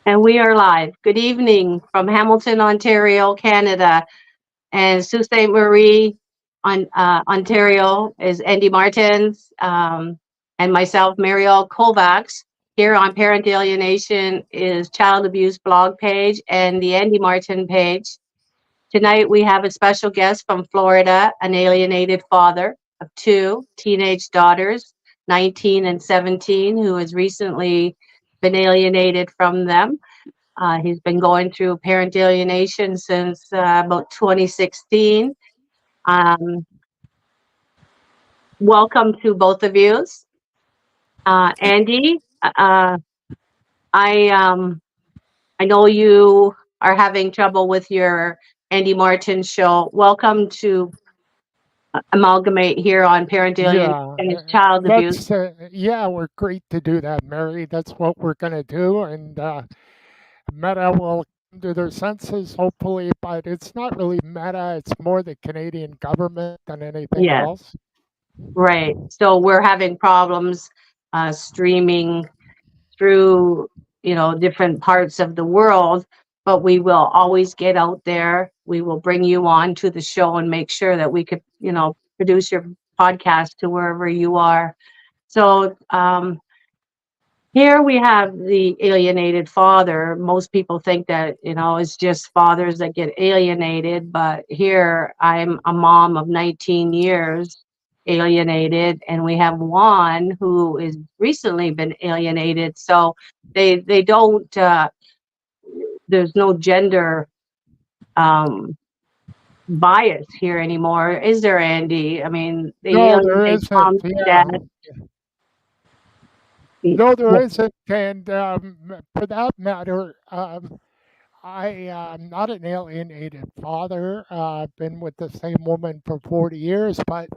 And we are live. Good evening from Hamilton, Ontario, Canada. And Sault Ste. Marie, Ontario, is Andy Martens, and myself, Mary Auld-Kovacs. Here on Parental Alienation is Child Abuse blog page and the Andy Martin page. Tonight we have a special guest from Florida, an alienated father of two teenage daughters, 19 and 17, who has recently been alienated from them. He's been going through parent alienation since about 2016. Um, Welcome to both of you. Andy, I I know you are having trouble with your Andy Martin show. Welcome to Amalgamate here on parent alienation Yeah, and child abuse. yeah, we're great to do that, Mary. That's what we're going to do. And Meta will come to their senses, hopefully, but it's not really Meta. It's more the Canadian government than anything Yes, else. right. So we're having problems streaming through different parts of the world, but we will always get out there. We will bring you on to the show and make sure that we could produce your podcast to wherever you are. So here we have the alienated father. Most people think that it's just fathers that get alienated, but here I'm a mom of 19 years alienated, and we have one who is recently been alienated. So they don't there's no gender um bias here anymore, is there, Andy? I mean, they No, there alienate isn't. moms and Yeah. dads. No, there isn't. And for that matter, I am not an alienated father. I've been with the same woman for 40 years, but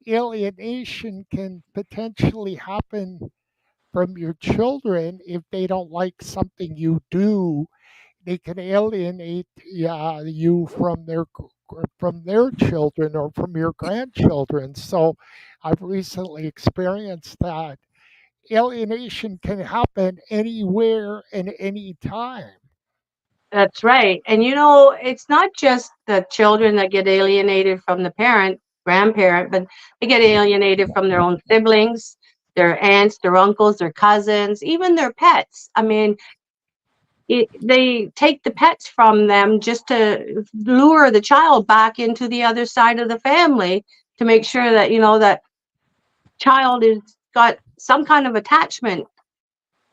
alienation can potentially happen from your children if they don't like something you do. They can alienate you from their children or from your grandchildren. So I've recently experienced that. Alienation can happen anywhere and any time. That's right. And it's not just the children that get alienated from the grandparent, but they get alienated from their own siblings, their aunts, their uncles, their cousins, even their pets. I mean, they take the pets from them just to lure the child back into the other side of the family to make sure that, that child is got some kind of attachment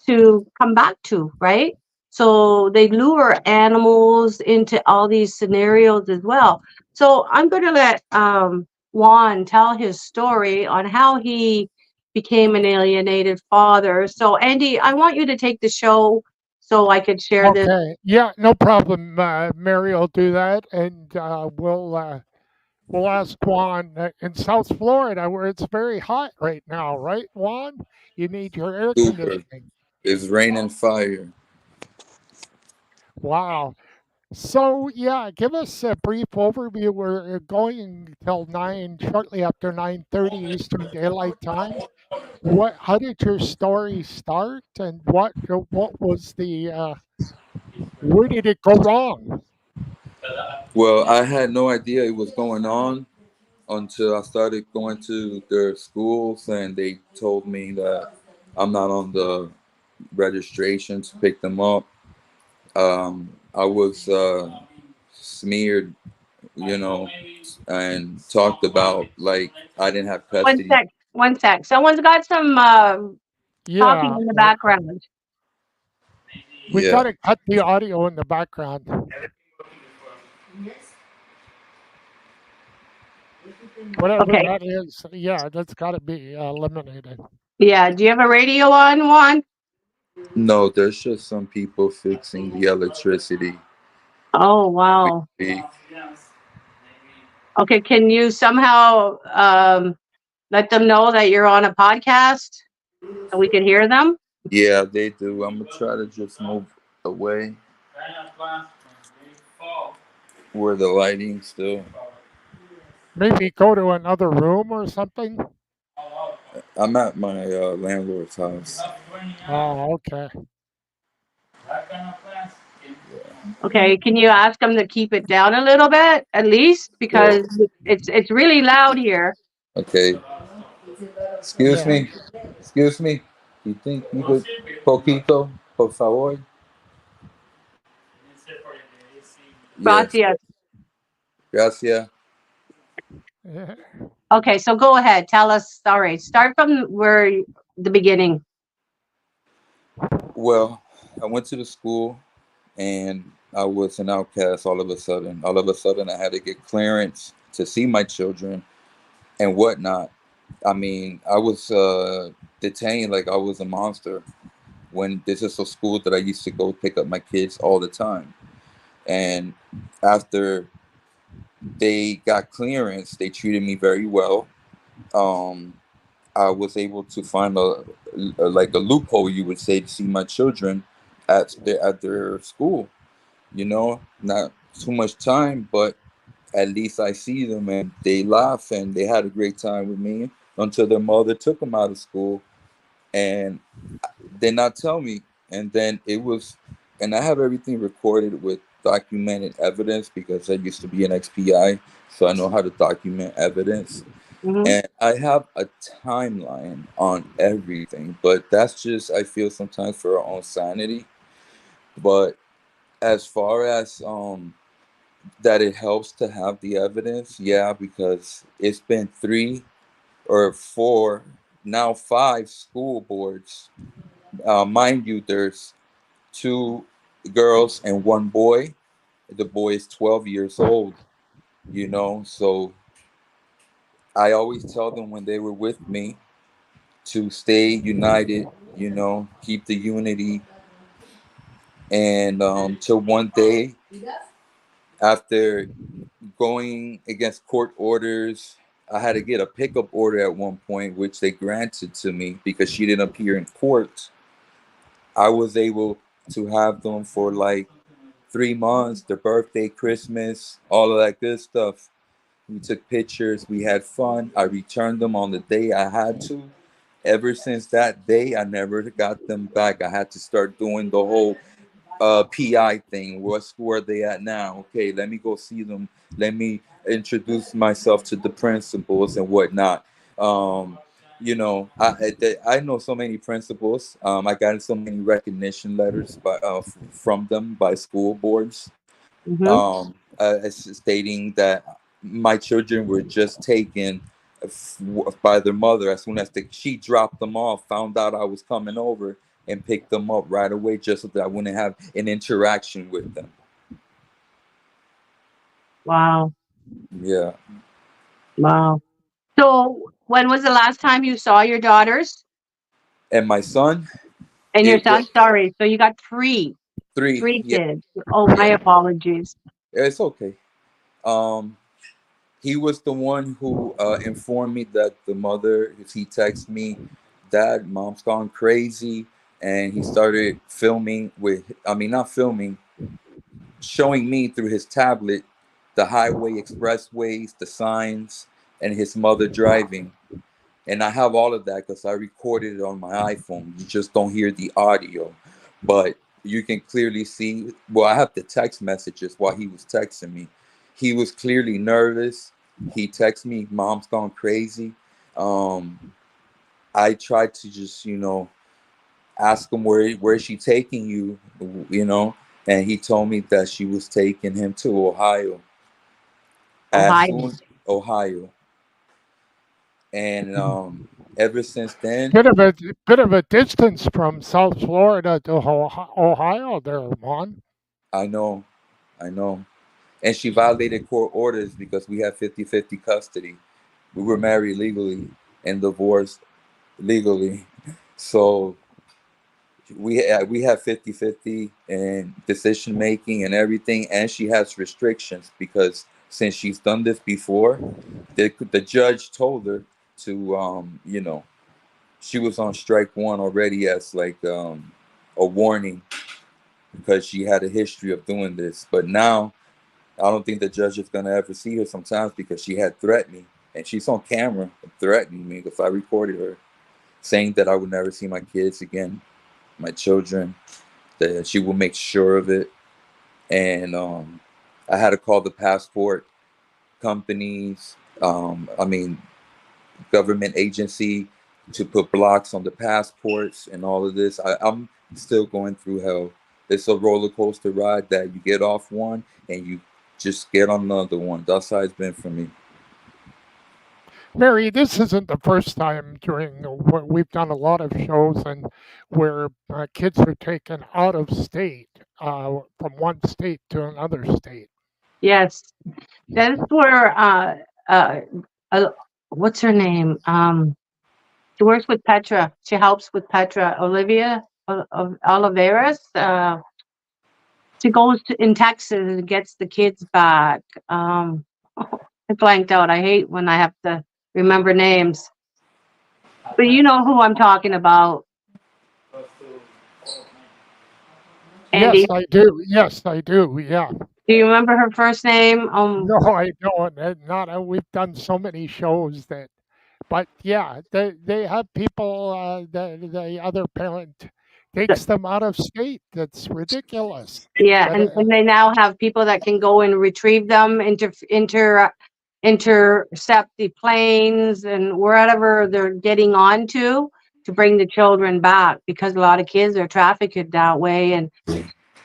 to come back to, right? So they lure animals into all these scenarios as well. So I'm going to let Juan tell his story on how he became an alienated father. So, Andy, I want you to take the show so I could share this. Okay. Yeah, no problem. Mary will do that, and we'll ask Juan in South Florida, where it's very hot right now, right, Juan? You need your air Super. conditioning. It's raining fire. Wow. So yeah, give us a brief overview. We're going till shortly after 9:30 Eastern Daylight Time. How did your story start, and what was where did it go wrong? Well, I had no idea it was going on until I started going to their schools and they told me that I'm not on the registration to pick them up. I was smeared, you know, and talked about like I didn't have One custody. sec, one sec. Someone's got some talking Yeah, in the background. we got Yeah. to cut the audio in the background. Whatever Okay. that is, yeah, that's got to be eliminated. Yeah. Do you have a radio on, Juan? No, there's just some people fixing the electricity. Oh, wow. We- Okay, can you somehow let them know that you're on a podcast so we can hear them? Yeah, they do. I'm gonna try to just move away where the lighting still. Maybe go to another room or something. I'm at my landlord's house. Oh, okay. Okay, can you ask them to keep it down a little bit at least, Well, because it's really loud here. okay. Excuse Yeah. me. Excuse me. You think you could poquito, por favor? Yes. Gracias. Gracias. Yeah. Okay, so go ahead. Tell us. Sorry, start from the beginning. Well, I went to the school and I was an outcast all of a sudden. All of a sudden, I had to get clearance to see my children and whatnot. I mean, I was detained like I was a monster when this is a school that I used to go pick up my kids all the time. And after they got clearance, they treated me very well. Um, I was able to find like a loophole, you would say, to see my children at their school. You know, not too much time, but at least I see them and they laugh and they had a great time with me until their mother took them out of school and did not tell me. And then it was, and I have everything recorded with documented evidence because I used to be an XPI, so I know how to document evidence. Hmm. And I have a timeline on everything, but that's just, I feel sometimes for our own sanity. But as far as that it helps to have the evidence, yeah, because it's been 3 or 4, now 5 school boards. Mind you, there's 2 girls and 1 boy. The boy is 12 years old, so I always tell them when they were with me to stay united, keep the unity. And till one day, after going against court orders, I had to get a pickup order at one point, which they granted to me because she didn't appear in court. I was able to have them for like 3 months, their birthday, Christmas, all of that good stuff. We took pictures, we had fun. I returned them on the day I had to. Ever since that day, I never got them back. I had to start doing the whole PI thing. Where are they at now? Okay, let me go see them. Let me introduce myself to the principals and whatnot. Um, I know so many principals. I got so many recognition letters from them by school boards, Hmm. stating that my children were just taken by their mother as soon as she dropped them off, found out I was coming over, and picked them up right away just so that I wouldn't have an interaction with them. Wow. Yeah. Wow. So, when was the last time you saw your daughters And my son, and your it son? was Sorry. So you got three. three Yeah, kids. Oh, my yeah, apologies. it's okay. Um, he was the one who informed me that the mother, if he texted me, Dad, mom's gone crazy. And he started filming I mean, not filming, showing me through his tablet the highway expressways, the signs, and his mother driving. And I have all of that because I recorded it on my iPhone. You just don't hear the audio, but you can clearly see. Well, I have the text messages while he was texting me. He was clearly nervous. He texted me, "Mom's gone crazy." Um, I tried to just, ask him where is she taking you, you know, and he told me that she was taking him to Ohio. As Ohio. soon Ohio, and ever since then, Bit of a bit of a distance from South Florida to Ohio there, Mon. I know, I know. And she violated court orders because we had 50-50 custody. We were married legally and divorced legally. So we have 50-50 in decision making and everything. And she has restrictions because since she's done this before, the judge told her to, she was on strike one already as like a warning because she had a history of doing this. But now I don't think the judge is gonna ever see her sometimes because she had threatened me, and she's on camera threatening me because I recorded her saying that I would never see my kids again, my children. that she will make sure of it. And I had to call the passport companies. I mean, government agency to put blocks on the passports and all of this. I'm still going through hell. It's a roller coaster ride that you get off one and you just get on another one. That's how it's been for me. Mary, this isn't the first time during what we've done a lot of shows and where kids are taken out of state from one state to another state. Yes, that's where uh, uh what's her name? She works with Petra. She helps with Petra. Olivia of Oliveras. She goes to in Texas and gets the kids back. I blanked out. I hate when I have to remember names. But you know who I'm talking about, Yes, Andy. I do. Yes, I do. Yeah. Do you remember her first name? No, I don't. Not we've done so many shows that, but yeah, they have people. The other parent takes them out of state. That's ridiculous. Yeah, But and they now have people that can go and retrieve them, intercept the planes and wherever they're getting onto to bring the children back because a lot of kids are trafficked that way and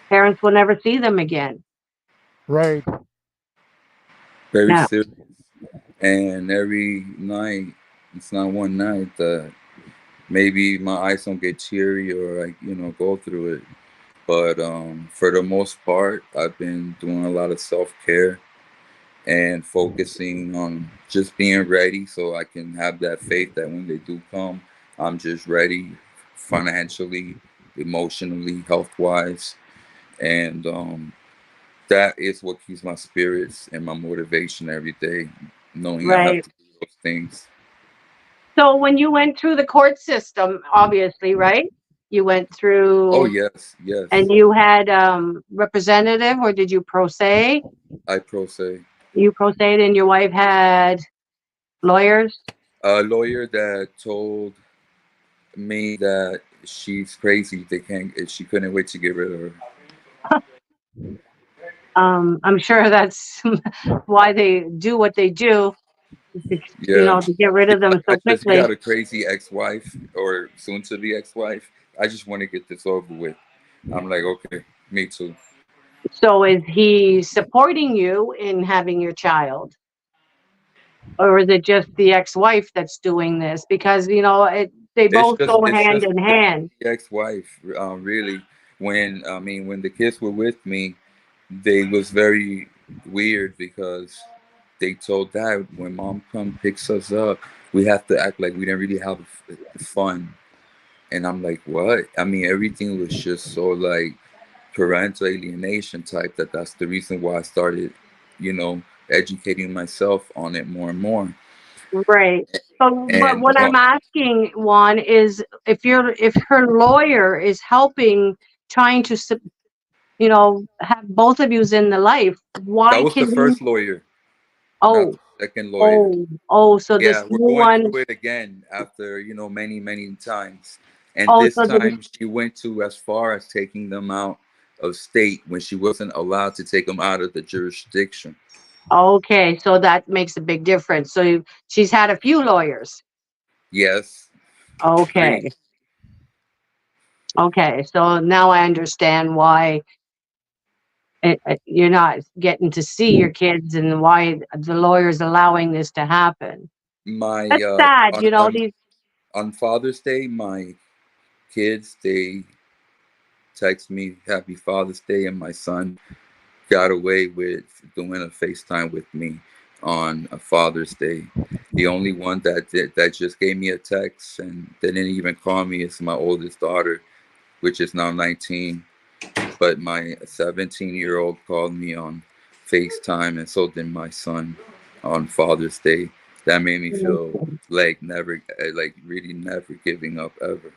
parents will never see them again. right, Very Yeah, serious. And every night, it's not one night that maybe my eyes don't get teary or I, go through it. But for the most part, I've been doing a lot of self care and focusing on just being ready so I can have that faith that when they do come, I'm just ready financially, emotionally, health wise. And that is what keeps my spirits and my motivation every day, knowing I have right. to do those things. So when you went through the court system, obviously, right? You went Oh, through yes, yes. and you had representative or did you pro se? I pro se. You pro se and your wife had lawyers? A lawyer that told me that she's crazy. They can't. She couldn't wait to get rid of her. I'm sure that's why they do what they do, Yeah. to get rid She's of them like, so you quickly. got a crazy ex-wife or soon-to-be ex-wife. I just want to get this over with. I'm like, okay, me too. So is he supporting you in having your child? Or is it just the ex-wife that's doing this? Because, they It's both just, go it's hand just, in it's hand. the ex-wife. Really, when the kids were with me, they was very weird because they told dad when mom come picks us up, we have to act like we didn't really have fun. And I'm like, what? I mean, everything was just so like parental alienation type that's the reason why I started, you know, educating myself on it more and more. Right. But And what I'm asking, Juan, is if her lawyer is helping, trying to, have both of yous in the life, that why was the can he? first lawyer, not Oh, the second lawyer. oh, so this Yeah, we're new going one, through it again after, many, many times. And oh, this so the time she went to as far as taking them out of state when she wasn't allowed to take them out of the jurisdiction. Okay, so that makes a big difference. So she's had a few lawyers. Yes, three. Okay, okay. So now I understand why you're not getting to see your kids and why the lawyer's allowing this to happen. My That's sad, on, on these. on Father's Day, my kids they text me Happy Father's Day, and my son got away with doing a FaceTime with me on a Father's Day. The only one that just gave me a text and didn't even call me is my oldest daughter, which is now 19. But my 17-year-old called me on FaceTime, and so did my son on Father's Day. That made me feel like never, like really never giving up ever.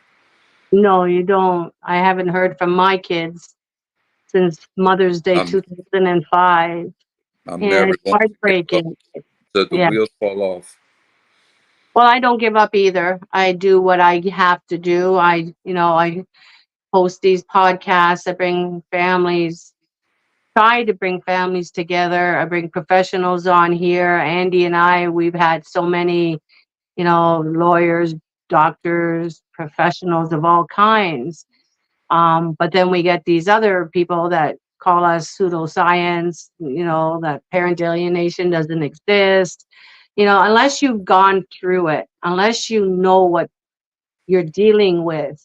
No, you don't. I haven't heard from my kids since Mother's Day I'm 2005, I'm and never it's going to give up heartbreaking. till the Yeah. wheels fall off. Well, I don't give up either. I do what I have to do. I host these podcasts. I bring families, try to bring families together. I bring professionals on here. Andy and I, we've had so many, lawyers, doctors, professionals of all kinds. But then we get these other people that call us pseudoscience, that parent alienation doesn't exist. Unless you've gone through it, unless you know what you're dealing with,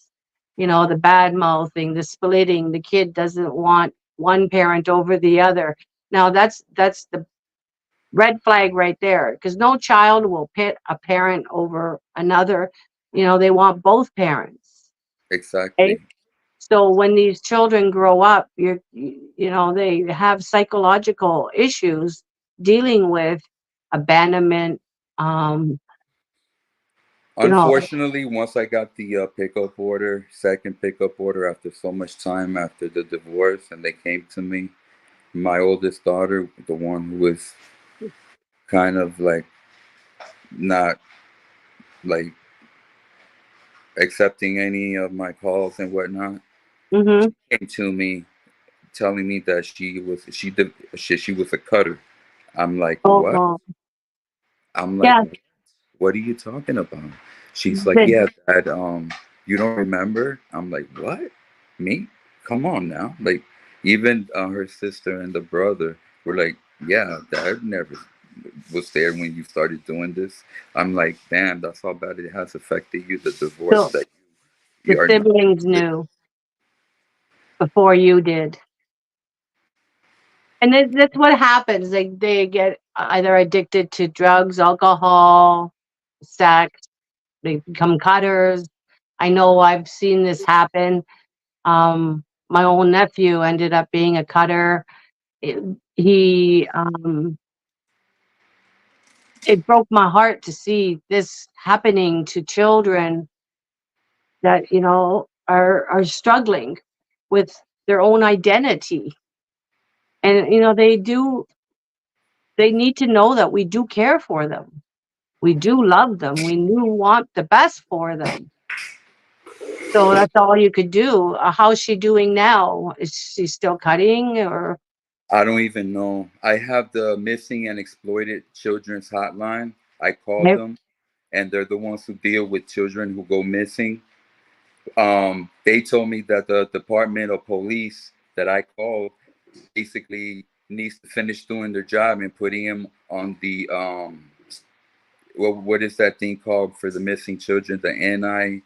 the bad mouthing, the splitting, the kid doesn't want one parent over the other. Now that's the red flag right there, because no child will pit a parent over another. They want both parents. Okay? Exactly. So when these children grow up, they have psychological issues dealing with abandonment. Um, you know, Unfortunately, once I got the pickup order, second pickup order after so much time after the divorce, and they came to me, my oldest daughter, the one who was kind of like not like accepting any of my calls and whatnot, hmm came to me telling me that she was a cutter. I'm like, what? oh, I'm like, yeah, what are you talking about? She's like, the, yeah, Dad, you don't remember? I'm like, what? Me? Come on now. Like, even her sister and the brother were like, yeah, Dad never was there when you started doing this. I'm like, damn, that's how bad it has affected you, the divorce so that the you are not. siblings knew before you did. And that's what happens. They get either addicted to drugs, alcohol, sex. They become cutters. I know I've seen this happen. My own nephew ended up being a cutter. It, he, it broke my heart to see this happening to children that are struggling with their own identity, and they need to know that we do care for them. We do love them. We do want the best for them. So that's all you could do. How's she doing now? Is she still cutting or? I don't even know. I have the missing and exploited children's hotline. I called Yep. them, and they're the ones who deal with children who go missing. They told me that the Department of Police that I called basically needs to finish doing their job and putting him on the what is that thing called for the missing children? The NI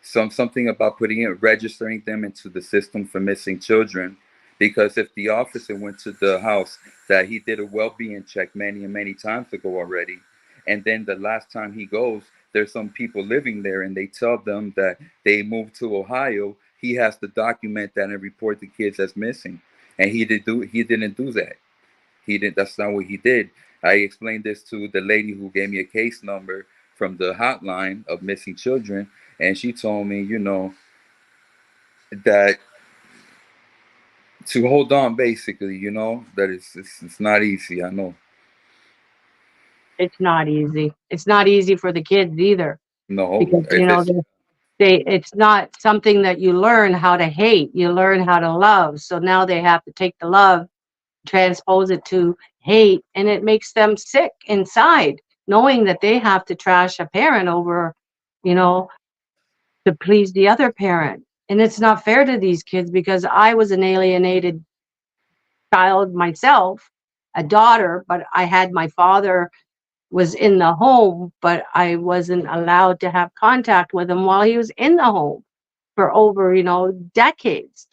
something about putting it registering them into the system for missing children, because if the officer went to the house that he did a well-being check many and many times ago already, and then the last time he goes, there's some people living there and they tell them that they moved to Ohio, he has to document that and report the kids as missing, and he didn't do that. He didn't. That's not what he did. I explained this to the lady who gave me a case number from the hotline of missing children, and she told me, that to hold on, basically, that it's not easy. I know. It's not easy. It's not easy for the kids either, No, because it's it's not something that you learn how to hate. You learn how to love. So now they have to take the love, transpose it to hate, and it makes them sick inside, knowing that they have to trash a parent over, you know, to please the other parent. And it's not fair to these kids, because I was an alienated child myself, a daughter, but I had my father was in the home, but I wasn't allowed to have contact with him while he was in the home for over, decades.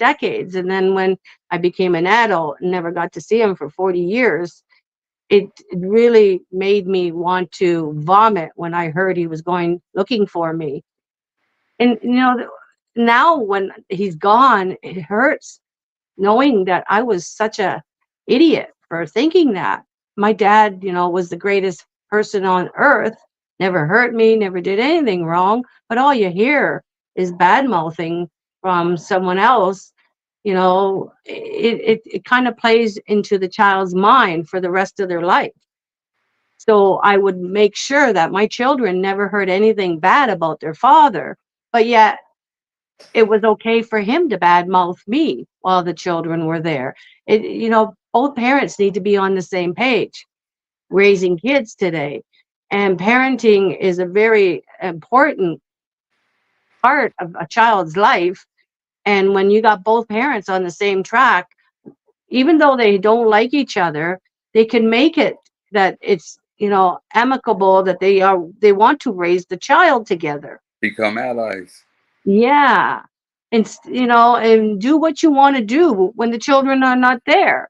And then when I became an adult and never got to see him for 40 years, it really made me want to vomit when I heard he was going looking for me. And now when he's gone, it hurts knowing that I was such a idiot for thinking that. My dad, was the greatest person on earth, never hurt me, never did anything wrong, but all you hear is bad mouthing from someone else. It kind of plays into the child's mind for the rest of their life. So I would make sure that my children never heard anything bad about their father, but yet it was okay for him to badmouth me while the children were there. Both parents need to be on the same page raising kids today. And parenting is a very important part of a child's life. And when you got both parents on the same track, even though they don't like each other, they can make it that it's, amicable, that they want to raise the child together. Become allies. Yeah. And do what you want to do when the children are not there.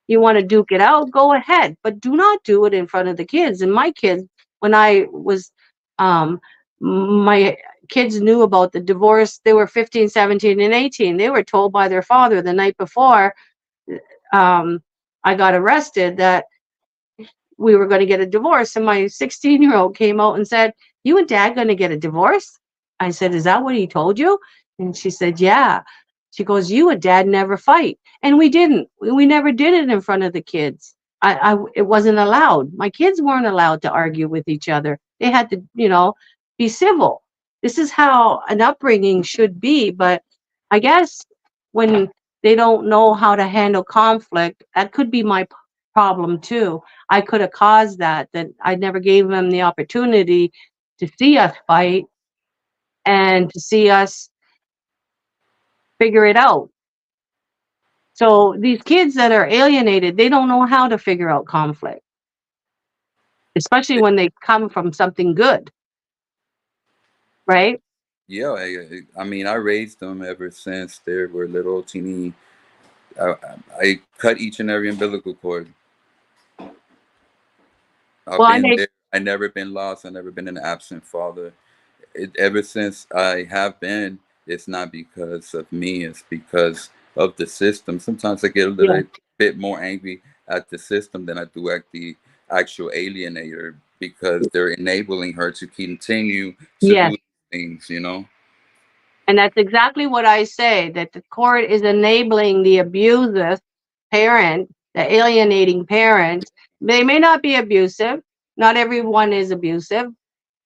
You want to duke it out, go ahead, but do not do it in front of the kids. And my kids, when I was, my kids knew about the divorce. They were 15, 17, and 18. They were told by their father the night before um, I got arrested that we were going to get a divorce. And my 16-year-old came out and said, "You and dad going to get a divorce?" I said, "Is that what he told you?" And she said, "Yeah." She goes, "You and dad never fight." And we didn't. We never did it in front of the kids. It wasn't allowed. My kids weren't allowed to argue with each other. They had to, be civil. This is how an upbringing should be. But I guess when they don't know how to handle conflict, that could be my problem too. I could have caused that I never gave them the opportunity to see us fight and to see us figure it out. So these kids that are alienated, they don't know how to figure out conflict, especially when they come from something good, right? Yeah, I mean, I raised them ever since they were little teeny. I cut each and every umbilical cord. I've Well, I been made there. I never been lost. I never been an absent father. Ever since I have been, it's not because of me. It's because of the system. Sometimes I get a yeah, little bit more angry at the system than I do at the actual alienator because they're enabling her to continue to yes. do things. You know, And that's exactly what I say, that the court is enabling the abusive parent, the alienating parent. They may not be abusive. Not everyone is abusive,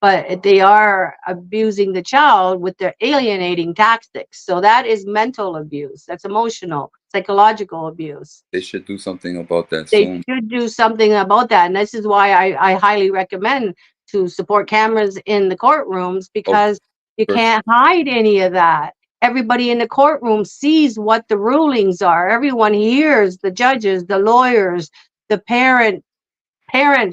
but they are abusing the child with their alienating tactics. So that is mental abuse. That's emotional, psychological abuse. they should do something about that They soon. should do something about that. And this is why I highly recommend to support cameras in the courtrooms, Oh, because you for sure. can't hide any of that. Everybody in the courtroom sees what the rulings are. Everyone hears the judges, the lawyers, the parents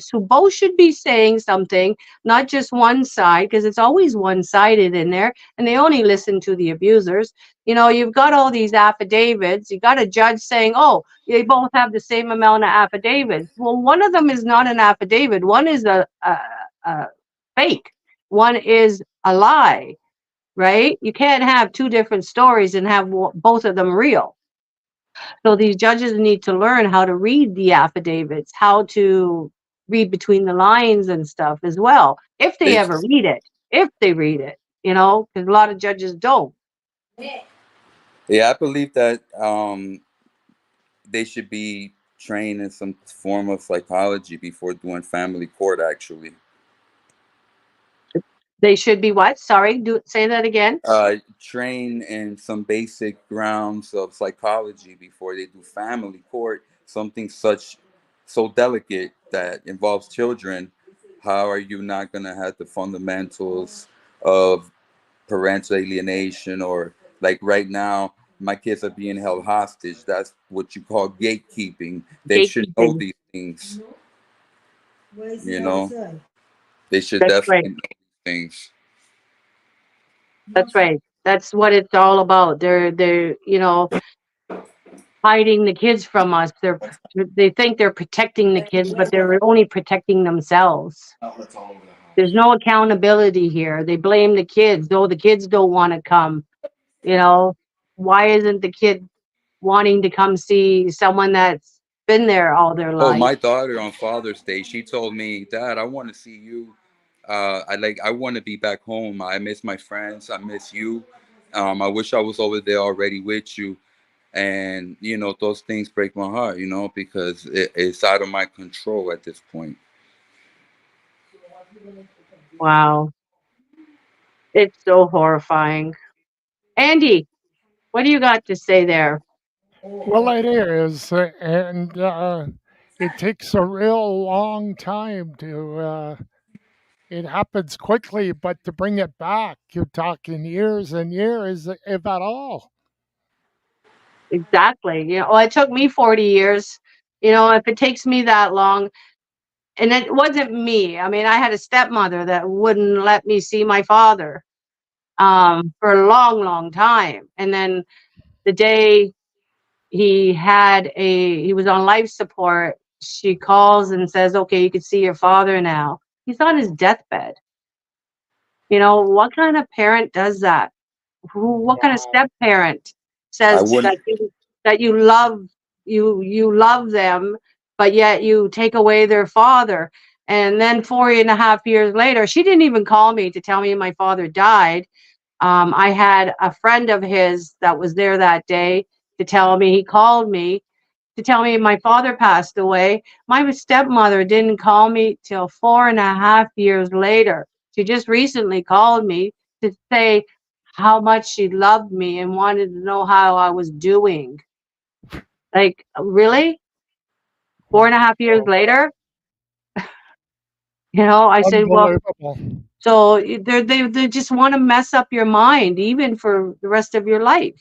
who both should be saying something, not just one side, because it's always one sided in there, and they only listen to the abusers. You've got all these affidavits. You got a judge saying, "Oh, they both have the same amount of affidavits." Well, one of them is not an affidavit, one is a fake, one is a lie, right? You can't have two different stories and have both of them real. So these judges need to learn how to read the affidavits, how to read between the lines and stuff as well, if they They, ever read it, because a lot of judges don't. yeah, I believe that they should be trained in some form of psychology before doing family court. Actually, They should be what? Sorry, say that again. train in some basic grounds of psychology before they do family court. Something such so delicate that involves children. How are you not going to have the fundamentals of parental alienation, or like right now my kids are being held hostage? That's what you call gatekeeping. They should know Gatekeeping. these things. You know, they should That's right. definitely know these things. That's right. That's what it's all about. They're hiding the kids from us. They think they're protecting the kids, but they're only protecting themselves. There's no accountability here. They blame the kids. Though the kids don't want to come. You know, why isn't the kid wanting to come see someone that's been there all their Oh, life? my daughter on Father's Day, she told me, "Dad, I want to see you. I want to be back home. I miss my friends. I miss you. I wish I was over there already with you." And those things break my heart. Because it's out of my control at this point. Wow. It's so horrifying. Andy, what do you got to say there? Well, it is, and it takes a real long time to. It happens quickly, but to bring it back, you're talking years and years, if at all. Exactly. Well, it took me 40 years. If it takes me that long, and it wasn't me. I mean, I had a stepmother that wouldn't let me see my father for a long, long time. And then the day he was on life support, she calls and says, "Okay, you can see your father now." He's on his deathbed. What kind of parent does that? What kind of Wow. step parent I says wouldn't. that you love them, but yet you take away their father? And then 4.5 years later, she didn't even call me to tell me my father died. I had a friend of his that was there that day to tell me. He called me to tell me my father passed away. My stepmother didn't call me till 4.5 years later. She just recently called me to say how much she loved me and wanted to know how I was doing. Like, really? Four and a Wow. half years later? I said, well, Unbelievable. so they just want to mess up your mind, even for the rest of your life.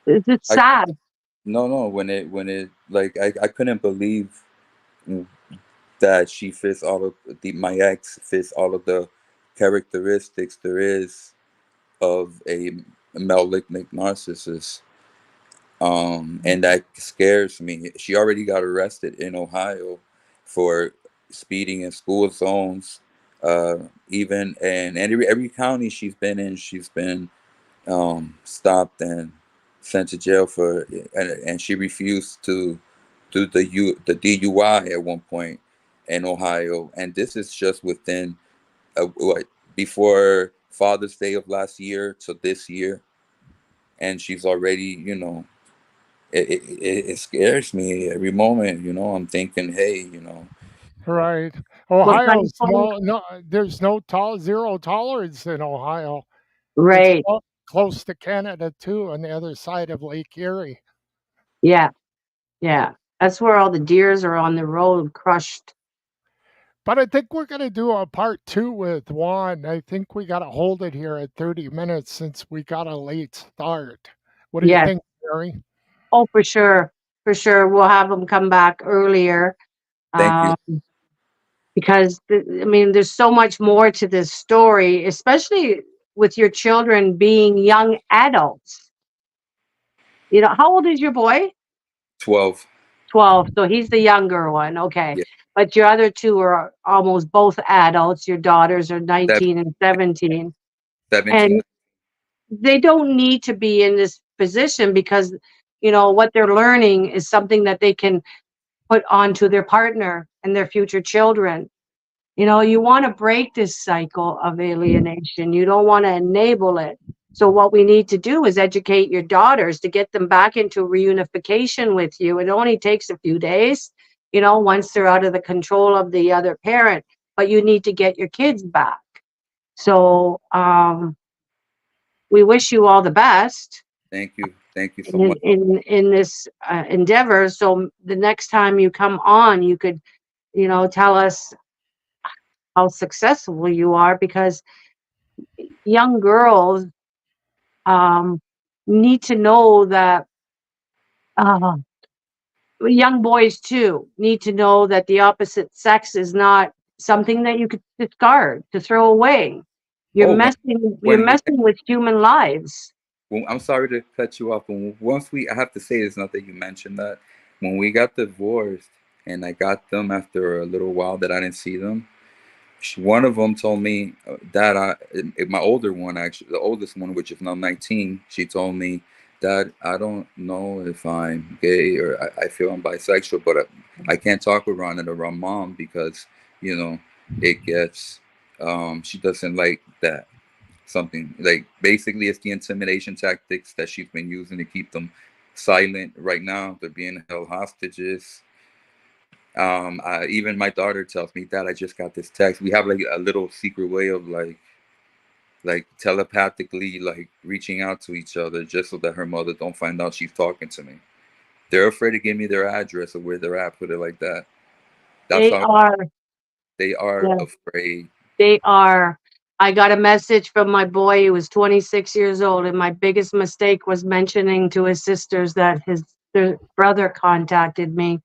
It's I sad. no no when it like I couldn't believe that she fits all of my ex fits all of the characteristics there is of a malignant narcissist. And that scares me. She already got arrested in Ohio for speeding in school zones. Uh, Even and every county she's been in, she's been stopped and sent to jail for, and she refused to do the DUI at one point in Ohio. And this is just within what, before Father's Day of last year to this year, and she's already, it scares me every moment. I'm thinking, hey, Right. What kind Ohio's of no, there's zero tolerance in Ohio. It's right? close to Canada too, on the other side of Lake Erie. Yeah, yeah. That's where all the deers are on the road, crushed. But I think we're going to do a part two with Juan. I think we got to hold it here at 30 minutes since we got a late start. What do you Yes. think, Gary? Oh, for sure. For sure. We'll have them come back earlier. thank you, Um, because I mean, there's so much more to this story, especially with your children being young adults. How old is your boy? 12. 12. So he's the younger one. Okay. Yeah, But your other two are almost both adults. Your daughters are seven, 19 and 17. 17. And they don't need to be in this position because, what they're learning is something that they can put onto their partner and their future children. You want to break this cycle of alienation. You don't want to enable it. So what we need to do is educate your daughters to get them back into reunification with you. It only takes a few days, once they're out of the control of the other parent, but you need to get your kids back. So we wish you all the best Thank you so in much. in this endeavor. So the next time you come on, you could, tell us how successful you are, because young girls um, need to know that, uh, young boys too need to know that the opposite sex is not something that you could discard to throw away. You're Oh, messing you're when we messing with human lives. I'm sorry to cut you off. When once we I have to say it's not that you mentioned that when we got divorced and I got them after a little while that I didn't see them. One of them told me that my older one, actually, the oldest one, which is now 19, she told me that I don't know if I'm gay or I feel I'm bisexual, but I can't talk around it around mom because, you know, it gets, she doesn't like that. Something like basically it's the intimidation tactics that she's been using to keep them silent right now. They're being held hostages. Even my daughter tells me that I just got this text. We have like a little secret way of like like telepathically, like reaching out to each other just so that her mother don't find out she's talking to me. They're afraid to give me their address or where they're at. Put it like that. That's They how are. they are Yeah, afraid. they are. I got a message from my boy who was 26 years old, and my biggest mistake was mentioning to his sisters that their brother contacted me.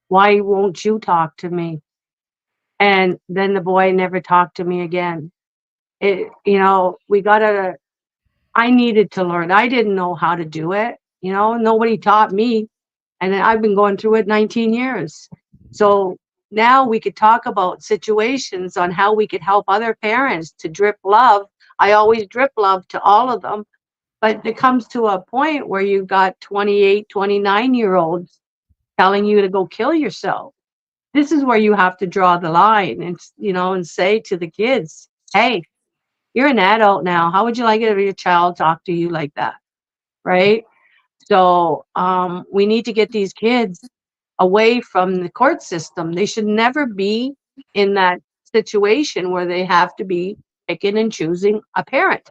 Why won't you talk to me? And then the boy never talked to me again. We gotta. I needed to learn. I didn't know how to do it. Nobody taught me. And I've been going through it 19 years. So now we could talk about situations on how we could help other parents to drip love. I always drip love to all of them. But it comes to a point where you've got 28, 29-year-olds telling you to go kill yourself. This is where you have to draw the line and say to the kids, hey, you're an adult now. How would you like it if your child talked to you like that? Right? So we need to get these kids away from the court system. They should never be in that situation where they have to be picking and choosing a parent.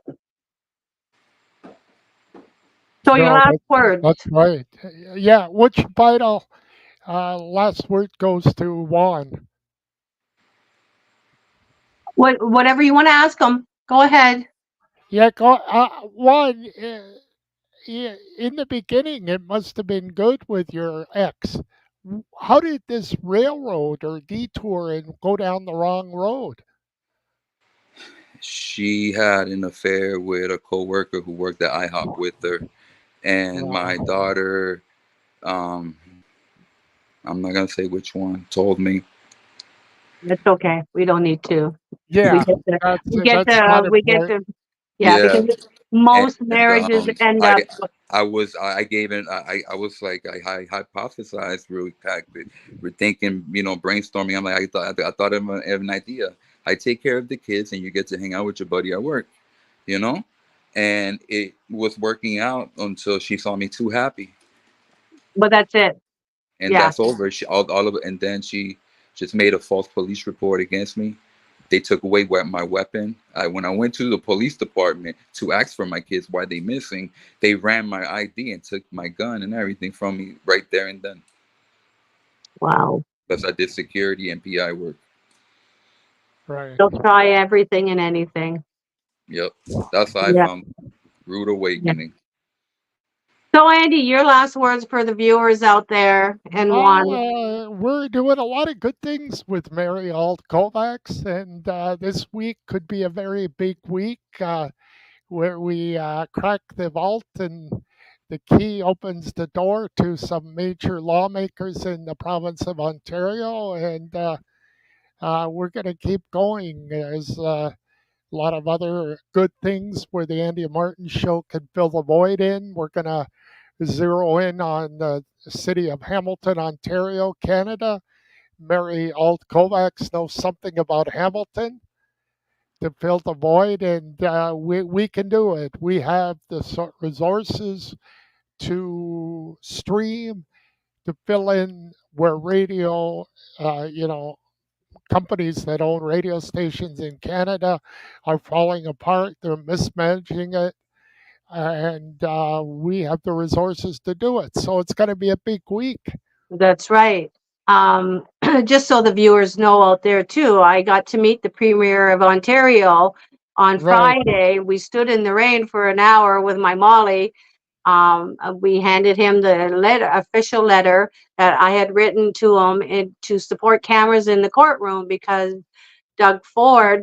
So your No, last words. that's right. Yeah, which vital last word goes to Juan. Whatever you want to ask them, go ahead. Yeah, go, Juan. In the beginning, it must have been good with your ex. How did this railroad or detour and go down the wrong road? She had an affair with a coworker who worked at IHOP with her, and my Wow. daughter, um, I'm not gonna say which one, told me. That's okay. We don't need to. We Yeah, get the. We get that's not the. We get important. the. Yeah, Yeah, because most and marriages end I up. I gave it I was like I hypothesized really quick. We're thinking, brainstorming. I'm like I thought of an idea. I take care of the kids and you get to hang out with your buddy at work, you know, and it was working out until she saw me too happy, But that's it. and Yeah. that's over. All of it, and then she just made a false police report against me. They took away my weapon. When I went to the police department to ask for my kids why they missing, they ran my ID and took my gun and everything from me right there and then. Wow. Because I did security and PI work. Right. They'll try everything and anything. Yep, that's how I Yeah. found rude Yeah. awakening. So, Andy, your last words for the viewers out there, and one. We're doing a lot of good things with Mary Auld-Kovacs, and this week could be a very big week where we crack the vault and the key opens the door to some major lawmakers in the province of Ontario, and we're going to keep going. There's a lot of other good things where the Andy Martin show can fill the void in. We're going to zero in on the city of Hamilton, Ontario, Canada. Mary Auld-Kovacs knows something about Hamilton to fill the void, and we can do it. We have the resources to stream, to fill in where radio, you know, companies that own radio stations in Canada are falling apart. They're mismanaging it, and we have the resources to do it. So it's going to be a big week. That's right. Um, just so the viewers know out there too, I got to meet the Premier of Ontario on Right. Friday. We stood in the rain for an hour with my Molly. We handed him the official letter that I had written to him to support cameras in the courtroom because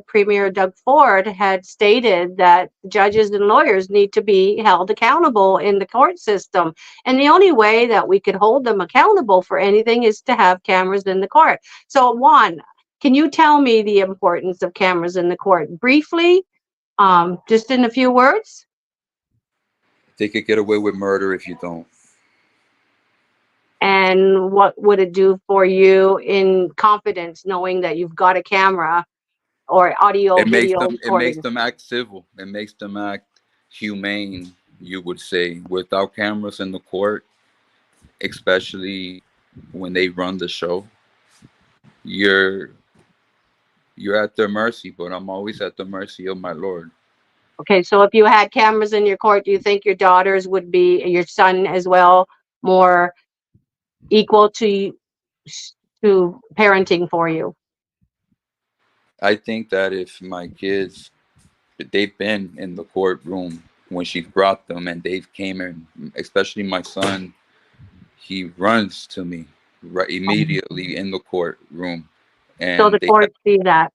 Premier Doug Ford, had stated that judges and lawyers need to be held accountable in the court system. And the only way that we could hold them accountable for anything is to have cameras in the court. So, Juan, can you tell me the importance of cameras in the court briefly, just in a few words? They could get away with murder if you don't. And what would it do for you in confidence, knowing that you've got a camera or audio, It makes video them. It makes recording? them act civil. It makes them act humane. You would say without cameras in the court, especially when they run the show, you're you're at their mercy. But I'm always at the mercy of my Lord. Okay, so if you had cameras in your court, do you think your daughters would be, your son as well, more equal to parenting for you? I think that if my kids, they've been in the courtroom when she brought them, and they've came in, especially my son, he runs to me right immediately in the courtroom, So and the courts see that.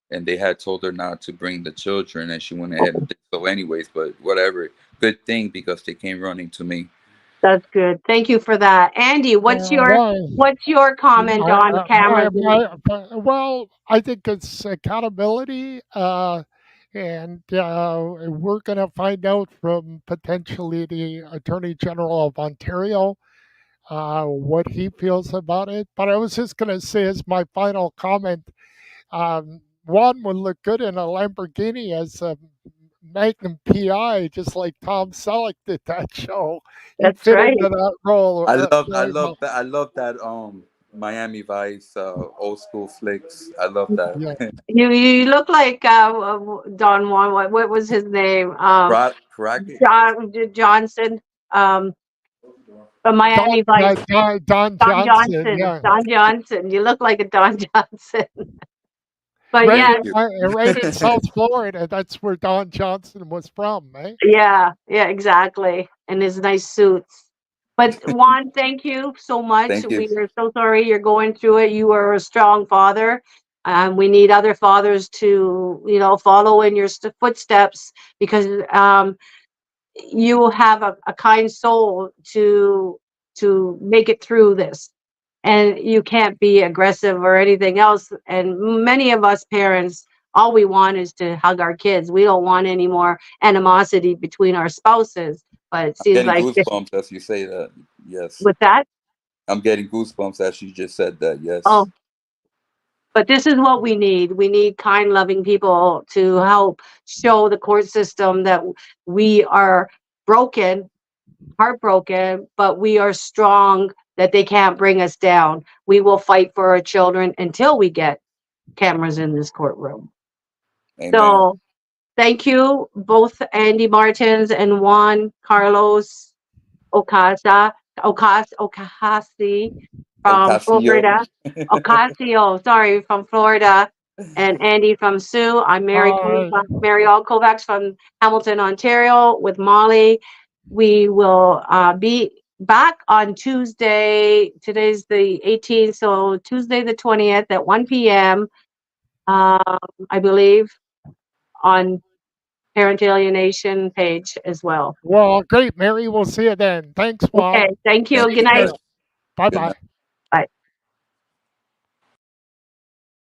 they had told her not to bring the children, and she went ahead and did so anyways. But whatever, good thing, because they came running to me. That's good. Thank you for that. Andy, Well, what's your comment on cameras? well, I think it's accountability, and we're going to find out from potentially the Attorney General of Ontario what he feels about it. But I was just going to say, as my final comment, Juan would look good in a Lamborghini as a Magnum PI, just like Tom Selleck did that show. He'd That's fit right. into that role very well. I love that Miami Vice old school flicks. I love that. Yeah. You look like Don Juan. What was his name? Crockett. Johnson. From Miami Vice. Don Don Johnson, Johnson. yeah. Don Johnson. You look like a Don Johnson. But Right, yeah, Thank you. right in South Florida. That's where Don Johnson was from, eh? yeah, exactly. And his nice suits. But Juan, thank you so much. Thank you. We are so sorry you're going through it. You are a strong father. We need other fathers to, follow in your footsteps, because you have a kind soul to make it through this, and you can't be aggressive or anything else. And many of us parents, all we want is to hug our kids. We don't want any more animosity between our spouses. But it I'm seems getting like goosebumps as you say that. Yes. with that, I'm getting goosebumps as you just said that. Yes. oh, but this is what we need. We need kind, loving people to help show the court system that we are broken, heartbroken, but we are strong, that they can't bring us down. We will fight for our children until we get cameras in this courtroom. Amen. So thank you, both Andy Martens and Juan Carlos Ocasa, Ocasi from Ocasio. Florida. Ocasio, sorry, from Florida. And Andy from Sioux. I'm Uh, Mary Auld-Kovacs from Hamilton, Ontario, with Molly. We will be back on Tuesday. Today's the 18th, so Tuesday the 20th at 1 p.m. I believe, on Parental Alienation page as well. well, great, Mary. We'll see you then. Thanks, Okay, Juan. thank you. Thank Good you, night. guys. Bye Good bye. night.